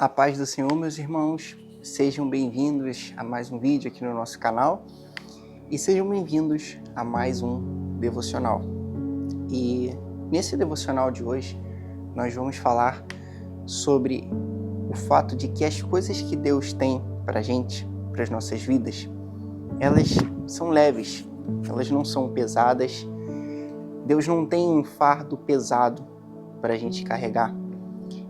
A paz do Senhor, meus irmãos, sejam bem-vindos a mais um vídeo aqui no nosso canal e sejam bem-vindos a mais um devocional. E nesse devocional de hoje, nós vamos falar sobre o fato de que as coisas que Deus tem para a gente, para as nossas vidas, elas são leves, elas não são pesadas. Deus não tem um fardo pesado para a gente carregar.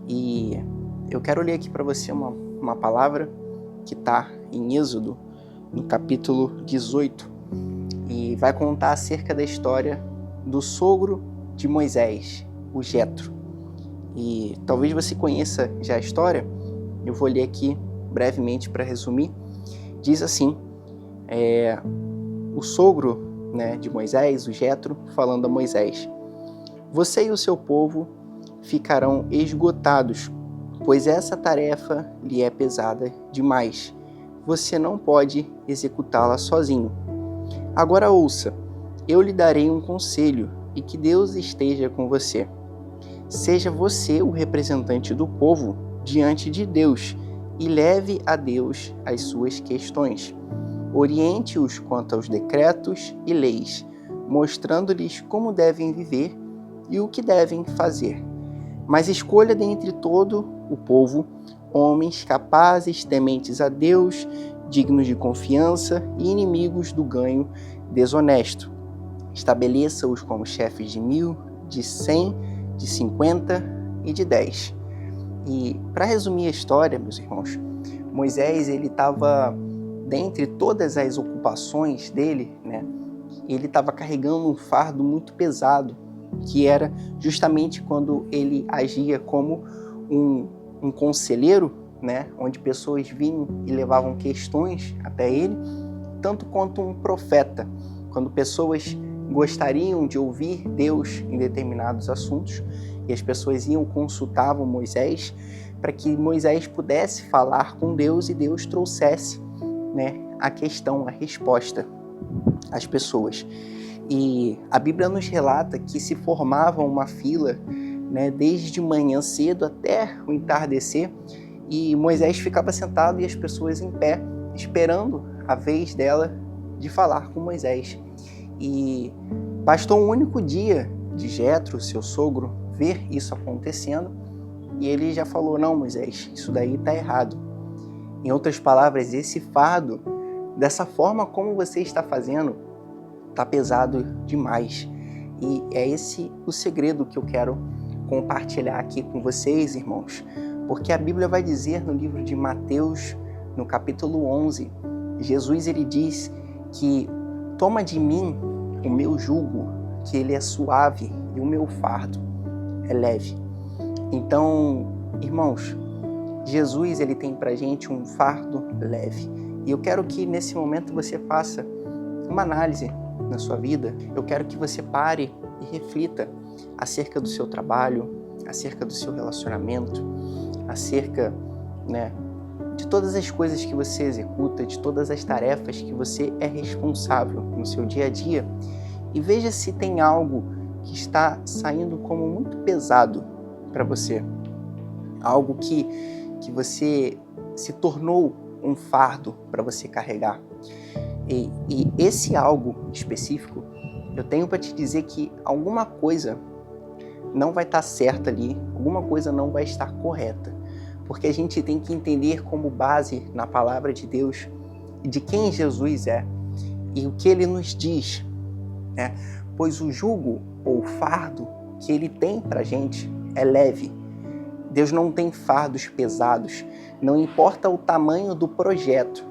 E eu quero ler aqui para você uma palavra que está em Êxodo, no capítulo 18, e vai contar acerca da história do sogro de Moisés, o Jetro. E talvez você conheça já a história, eu vou ler aqui brevemente para resumir. Diz assim, o sogro, de Moisés, o Jetro, falando a Moisés: "Você e o seu povo ficarão esgotados, pois essa tarefa lhe é pesada demais. Você não pode executá-la sozinho. Agora ouça, eu lhe darei um conselho e que Deus esteja com você. Seja você o representante do povo diante de Deus e leve a Deus as suas questões. Oriente-os quanto aos decretos e leis, mostrando-lhes como devem viver e o que devem fazer. Mas escolha dentre todo o povo homens capazes, tementes a Deus, dignos de confiança e inimigos do ganho desonesto. Estabeleça-os como chefes de 1.000, de 100, de 50 e de 10. E para resumir a história, meus irmãos, Moisés, ele estava, dentre todas as ocupações dele, ele estava carregando um fardo muito pesado, que era justamente quando ele agia como um conselheiro, onde pessoas vinham e levavam questões até ele, tanto quanto um profeta, quando pessoas gostariam de ouvir Deus em determinados assuntos, e as pessoas consultavam Moisés para que Moisés pudesse falar com Deus e Deus trouxesse a questão, a resposta às pessoas. E a Bíblia nos relata que se formava uma fila, desde manhã cedo até o entardecer, e Moisés ficava sentado e as pessoas em pé, esperando a vez dela de falar com Moisés. E bastou um único dia de Jetro, seu sogro, ver isso acontecendo, e ele já falou: "Não, Moisés, isso daí está errado. Em outras palavras, esse fardo, dessa forma como você está fazendo, está pesado demais." E é esse o segredo que eu quero compartilhar aqui com vocês, irmãos, porque a Bíblia vai dizer no livro de Mateus, no capítulo 11, Jesus ele diz que toma de mim o meu jugo, que ele é suave, e o meu fardo é leve. Então, irmãos, Jesus ele tem pra gente um fardo leve. E eu quero que nesse momento você faça uma análise na sua vida. Eu quero que você pare e reflita acerca do seu trabalho, acerca do seu relacionamento, acerca, de todas as coisas que você executa, de todas as tarefas que você é responsável no seu dia a dia, e veja se tem algo que está saindo como muito pesado para você, algo que você se tornou um fardo para você carregar. E esse algo específico, eu tenho para te dizer que alguma coisa não vai estar certa ali, alguma coisa não vai estar correta, porque a gente tem que entender como base na palavra de Deus de quem Jesus é e o que ele nos diz, pois o jugo ou o fardo que ele tem para a gente é leve. Deus não tem fardos pesados, não importa o tamanho do projeto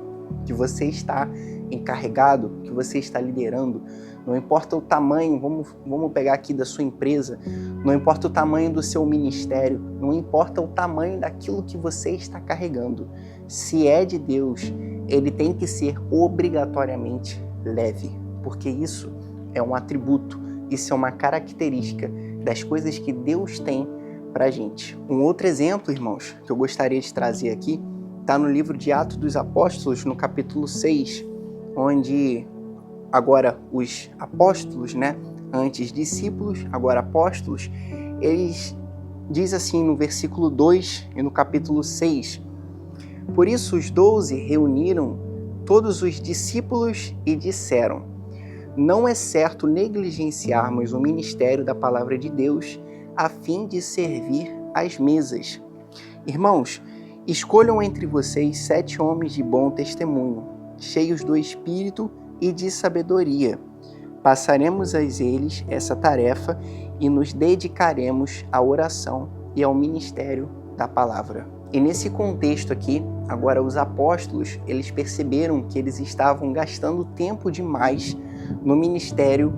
que você está encarregado, que você está liderando, não importa o tamanho, vamos pegar aqui da sua empresa, não importa o tamanho do seu ministério, não importa o tamanho daquilo que você está carregando, se é de Deus, ele tem que ser obrigatoriamente leve, porque isso é um atributo, isso é uma característica das coisas que Deus tem pra gente. Um outro exemplo, irmãos, que eu gostaria de trazer aqui, está no livro de Atos dos Apóstolos, no capítulo 6, onde agora os apóstolos, antes discípulos, agora apóstolos, eles diz assim no versículo 2 e no capítulo 6: Por isso os 12 reuniram todos os discípulos e disseram: Não é certo negligenciarmos o ministério da palavra de Deus a fim de servir às mesas. Irmãos, escolham entre vocês 7 homens de bom testemunho, cheios do Espírito e de sabedoria. Passaremos a eles essa tarefa e nos dedicaremos à oração e ao ministério da palavra. E nesse contexto aqui, agora os apóstolos, eles perceberam que eles estavam gastando tempo demais no ministério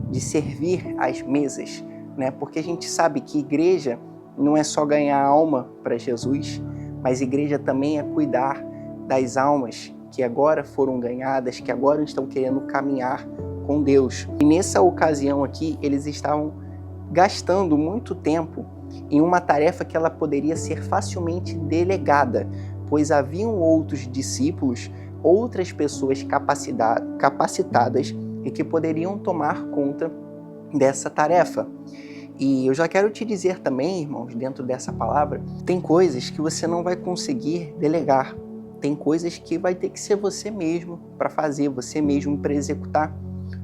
de servir às mesas, né? Porque a gente sabe que igreja não é só ganhar alma para Jesus, mas igreja também é cuidar das almas que agora foram ganhadas, que agora estão querendo caminhar com Deus. E nessa ocasião aqui, eles estavam gastando muito tempo em uma tarefa que ela poderia ser facilmente delegada, pois haviam outros discípulos, outras pessoas capacitadas e que poderiam tomar conta dessa tarefa. E eu já quero te dizer também, irmãos, dentro dessa palavra, tem coisas que você não vai conseguir delegar, tem coisas que vai ter que ser você mesmo para fazer, você mesmo para executar.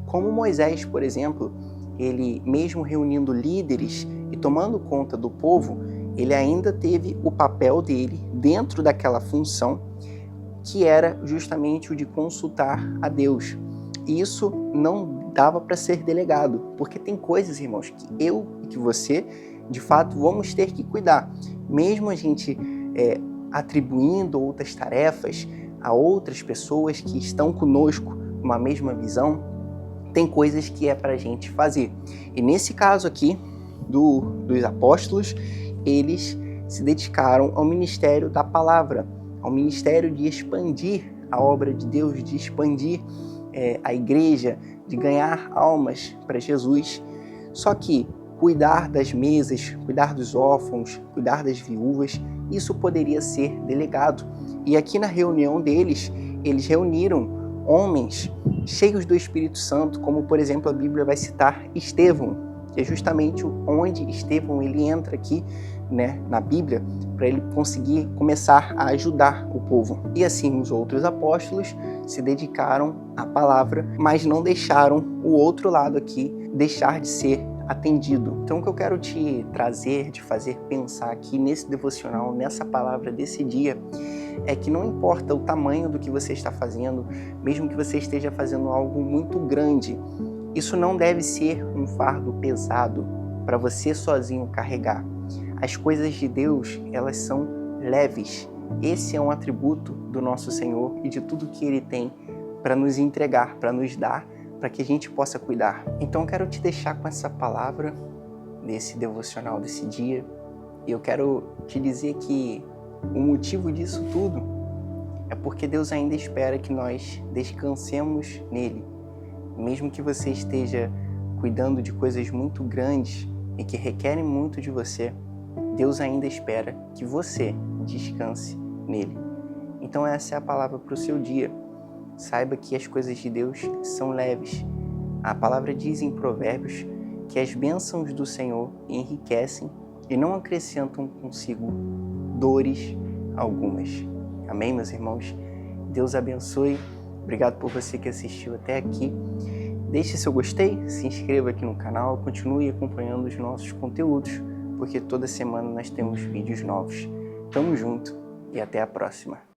Como Moisés, por exemplo, ele mesmo reunindo líderes e tomando conta do povo, ele ainda teve o papel dele dentro daquela função, que era justamente o de consultar a Deus. E isso não dava para ser delegado, porque tem coisas, irmãos, que eu e que você, de fato, vamos ter que cuidar. Mesmo a gente atribuindo outras tarefas a outras pessoas que estão conosco numa mesma visão, tem coisas que é para a gente fazer. E nesse caso aqui, dos apóstolos, eles se dedicaram ao ministério da palavra, ao ministério de expandir a obra de Deus, de expandir a igreja, de ganhar almas para Jesus. Só que cuidar das mesas, cuidar dos órfãos, cuidar das viúvas, isso poderia ser delegado. E aqui na reunião deles, eles reuniram homens cheios do Espírito Santo, como por exemplo a Bíblia vai citar Estevão, que é justamente onde Estevão ele entra aqui, né, na Bíblia, para ele conseguir começar a ajudar o povo. E assim os outros apóstolos se dedicaram à palavra, mas não deixaram o outro lado aqui deixar de ser atendido. Então o que eu quero te trazer, te fazer pensar aqui nesse devocional, nessa palavra desse dia, é que não importa o tamanho do que você está fazendo, mesmo que você esteja fazendo algo muito grande, isso não deve ser um fardo pesado para você sozinho carregar. As coisas de Deus, elas são leves. Esse é um atributo do nosso Senhor e de tudo que Ele tem para nos entregar, para nos dar, para que a gente possa cuidar. Então eu quero te deixar com essa palavra desse devocional desse dia. E eu quero te dizer que o motivo disso tudo é porque Deus ainda espera que nós descansemos nele. Mesmo que você esteja cuidando de coisas muito grandes e que requerem muito de você, Deus ainda espera que você descanse nele. Então essa é a palavra para o seu dia. Saiba que as coisas de Deus são leves. A palavra diz em Provérbios que as bênçãos do Senhor enriquecem e não acrescentam consigo dores algumas. Amém, meus irmãos? Deus abençoe. Obrigado por você que assistiu até aqui. Deixe seu gostei, se inscreva aqui no canal, continue acompanhando os nossos conteúdos, porque toda semana nós temos vídeos novos. Tamo junto e até a próxima.